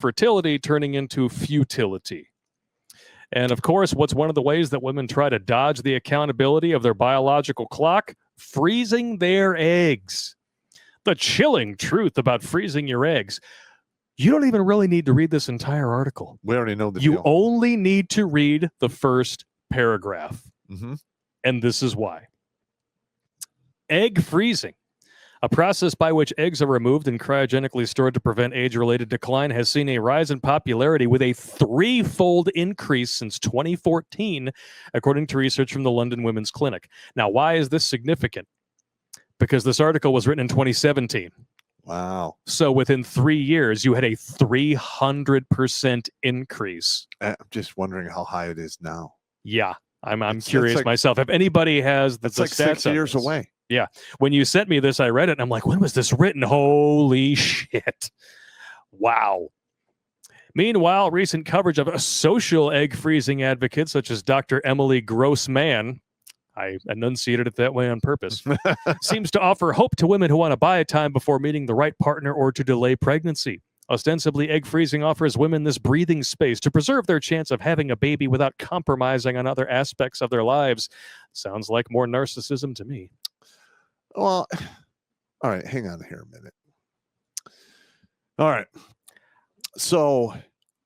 fertility turning into futility. And of course, what's one of the ways that women try to dodge the accountability of their biological clock? Freezing their eggs. The chilling truth about freezing your eggs. You don't even really need to read this entire article. We already know the You deal. only need to read the first paragraph. Mm-hmm. And this is why. Egg freezing, a process by which eggs are removed and cryogenically stored to prevent age-related decline, has seen a rise in popularity with a 3-fold increase since 2014, according to research from the London Women's Clinic. Now, why is this significant? Because this article was written in 2017. Wow. So within 3 years, you had a 300% increase. I'm just wondering how high it is now. Yeah, I'm curious myself. If anybody has that's like 6 years away. Yeah. When you sent me this, I read it, and I'm like, when was this written? Holy shit. Wow. Meanwhile, recent coverage of a social egg freezing advocate such as Dr. Emily Grossman, I enunciated it that way on purpose, seems to offer hope to women who want to buy time before meeting the right partner or to delay pregnancy. Ostensibly, egg freezing offers women this breathing space to preserve their chance of having a baby without compromising on other aspects of their lives. Sounds like more narcissism to me. Well, all right, hang on here a minute. All right. So,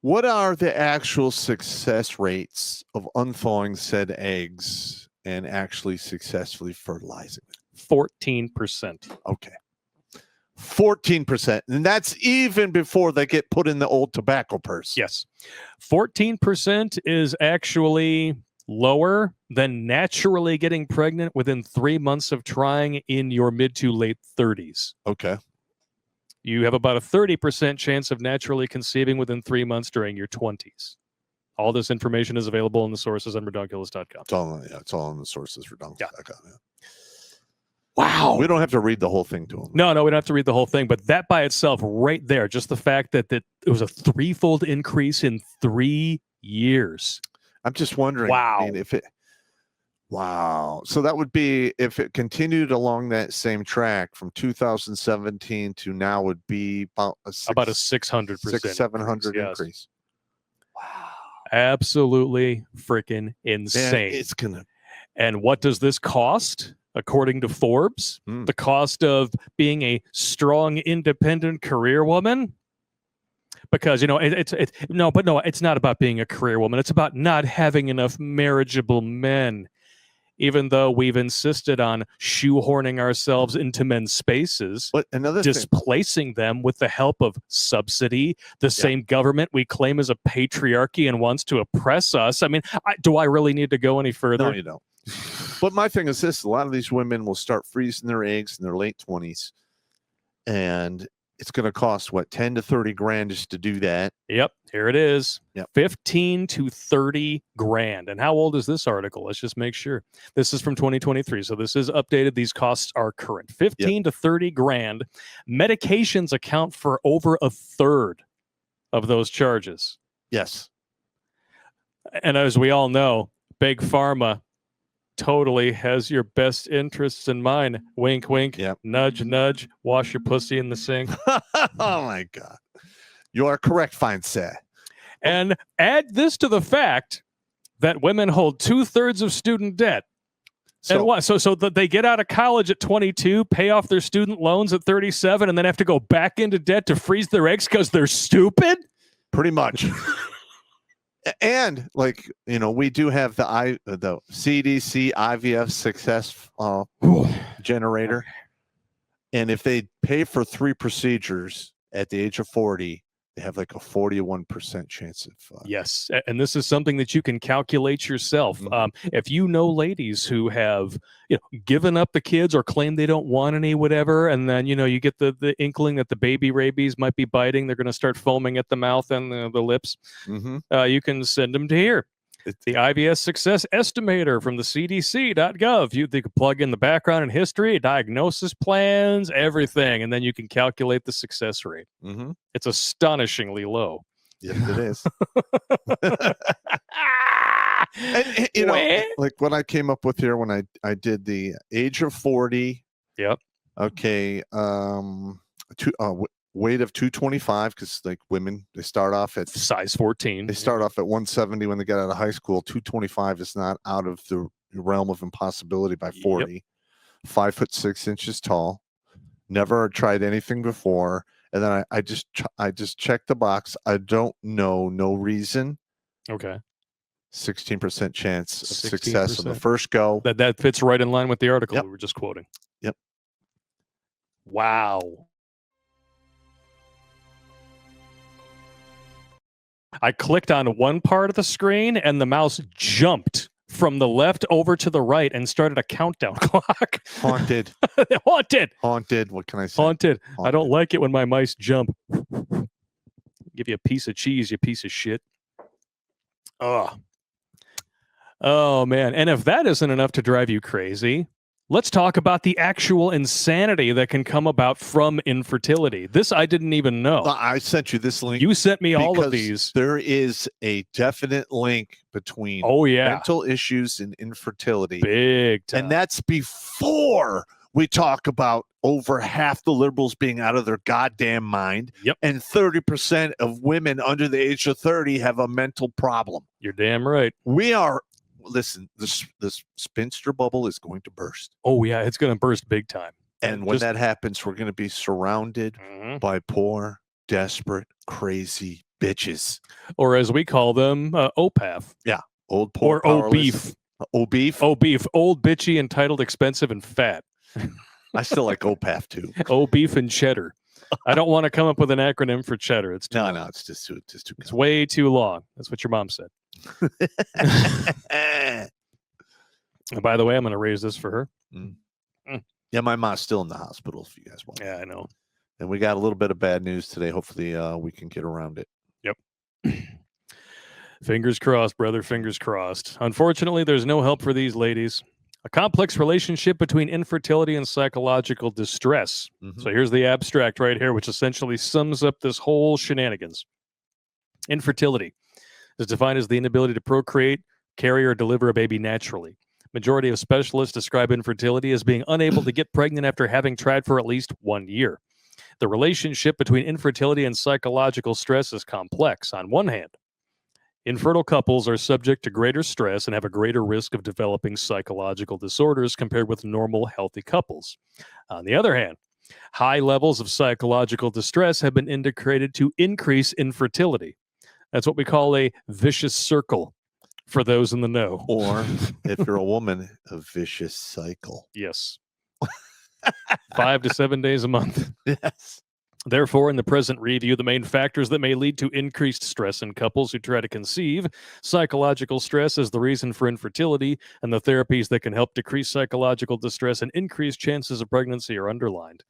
what are the actual success rates of unthawing said eggs and actually successfully fertilizing them? 14%. Okay. 14%. And that's even before they get put in the old tobacco purse. Yes. 14% is actually lower than naturally getting pregnant within 3 months of trying in your mid to late 30s. Okay. You have about a 30% chance of naturally conceiving within 3 months during your 20s. All this information is available in the sources on redonkulous.com. It's all in the sources for redonkulous.com. Yeah. Wow. We don't have to read the whole thing to them. No, we don't have to read the whole thing. But that by itself, right there, just the fact that it was a 3-fold increase in 3 years. I'm just wondering. Wow. I mean, wow. So that would be, if it continued along that same track from 2017 to now, would be about a 600%. 700 yes. increase. Wow. Absolutely freaking insane. It's going to. And what does this cost? According to Forbes, the cost of being a strong, independent career woman. Because, it's not about being a career woman. It's about not having enough marriageable men. Even though we've insisted on shoehorning ourselves into men's spaces, but displacing them with the help of subsidy, the same government we claim is a patriarchy and wants to oppress us. I mean, do I really need to go any further? No, you don't. But my thing is this: a lot of these women will start freezing their eggs in their late 20s, and it's going to cost what, 10 to 30 grand just to do that. Yep, here it is. Yep. 15 to 30 grand. And how old is this article? Let's just make sure. This is from 2023, so this is updated. These costs are current. 15 to 30 grand. Medications account for over a third of those charges. Yes. And as we all know, Big Pharma totally has your best interests in mind. Wink, wink. Yep. Nudge, nudge. Wash your pussy in the sink. Oh, my God. You are correct, fine sir. And add this to the fact that women hold 2/3 of student debt. So that they get out of college at 22, pay off their student loans at 37, and then have to go back into debt to freeze their eggs because they're stupid? Pretty much. And we do have the CDC IVF success generator. And if they pay for 3 procedures at the age of 40, they have like a 41% chance of. Yes. And this is something that you can calculate yourself. Mm-hmm. If you know ladies who have, given up the kids or claim they don't want any, whatever, and then, you get the inkling that the baby rabies might be biting, they're going to start foaming at the mouth and the lips. Mm-hmm. You can send them to here. The IVF Success Estimator from the CDC.gov. They could plug in the background and history, diagnosis plans, everything, and then you can calculate the success rate. Mm-hmm. It's astonishingly low. Yes, it is. And, like what I came up with here when I did the age of 40. Yep. Okay. weight of 225, because like women, they start off at Size 14. They start off at 170 when they get out of high school. 225 is not out of the realm of impossibility by 40. Yep. 5'6" tall. Never tried anything before. And then I just checked the box. I don't know, no reason. Okay. 16% chance of success on the first go. That fits right in line with the article we were just quoting. Yep. Wow. I clicked on one part of the screen and the mouse jumped from the left over to the right and started a countdown clock. Haunted. Haunted. What can I say? Haunted. I don't like it when my mice jump. Give you a piece of cheese, you piece of shit. Oh, man. And if that isn't enough to drive you crazy, let's talk about the actual insanity that can come about from infertility. This I didn't even know. I sent you this link. You sent me all of these. There is a definite link between mental issues and infertility. Big time. And that's before we talk about over half the liberals being out of their goddamn mind. Yep. And 30% of women under the age of 30 have a mental problem. You're damn right. Listen, this spinster bubble is going to burst. Oh, yeah, it's going to burst big time. And when that happens, we're going to be surrounded by poor, desperate, crazy bitches. Or as we call them, OPAF. Yeah, old, poor, or O-beef. O-beef? O-beef. Old, bitchy, entitled, expensive, and fat. I still like OPAF, too. O-beef and cheddar. I don't want to come up with an acronym for cheddar. It's too long. It's just too It's way too long. That's what your mom said. And by the way, I'm going to raise this for her. Yeah, my mom's still in the hospital, if you guys want. Yeah, I know. And we got a little bit of bad news today. Hopefully we can get around it. Yep. Fingers crossed, brother. Fingers crossed. Unfortunately, there's no help for these ladies. A complex relationship between infertility and psychological distress. So here's the abstract right here, which essentially sums up this whole shenanigans. Infertility is defined as the inability to procreate, carry, or deliver a baby naturally. Majority of specialists describe infertility as being unable to get pregnant after having tried for at least 1 year. The relationship between infertility and psychological stress is complex. On one hand, infertile couples are subject to greater stress and have a greater risk of developing psychological disorders compared with normal, healthy couples. On the other hand, high levels of psychological distress have been indicated to increase infertility. That's what we call a vicious circle for those in the know. Or, if you're a woman, a vicious cycle. Yes. 5 to 7 days a month. Yes. Therefore, in the present review, the main factors that may lead to increased stress in couples who try to conceive, psychological stress is the reason for infertility, and the therapies that can help decrease psychological distress and increase chances of pregnancy are underlined.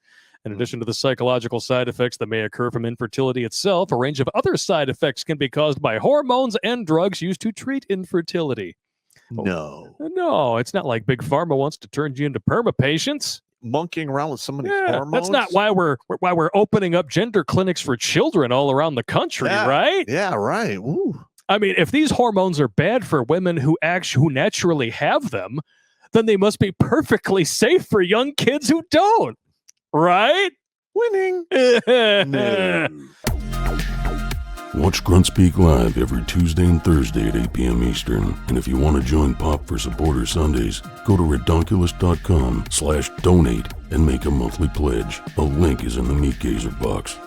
In addition to the psychological side effects that may occur from infertility itself, a range of other side effects can be caused by hormones and drugs used to treat infertility. No, it's not like Big Pharma wants to turn you into perma patients. Monkeying around with somebody's hormones. That's not why we're opening up gender clinics for children all around the country, right? Yeah, right. Ooh. I mean, if these hormones are bad for women who naturally have them, then they must be perfectly safe for young kids who don't, right? Winning. No. Watch Grunt Speak live every Tuesday and Thursday at 8 p.m. Eastern. And if you want to join Pop for Supporter Sundays, go to redonkulous.com/donate and make a monthly pledge. A link is in the Meat Gazer box.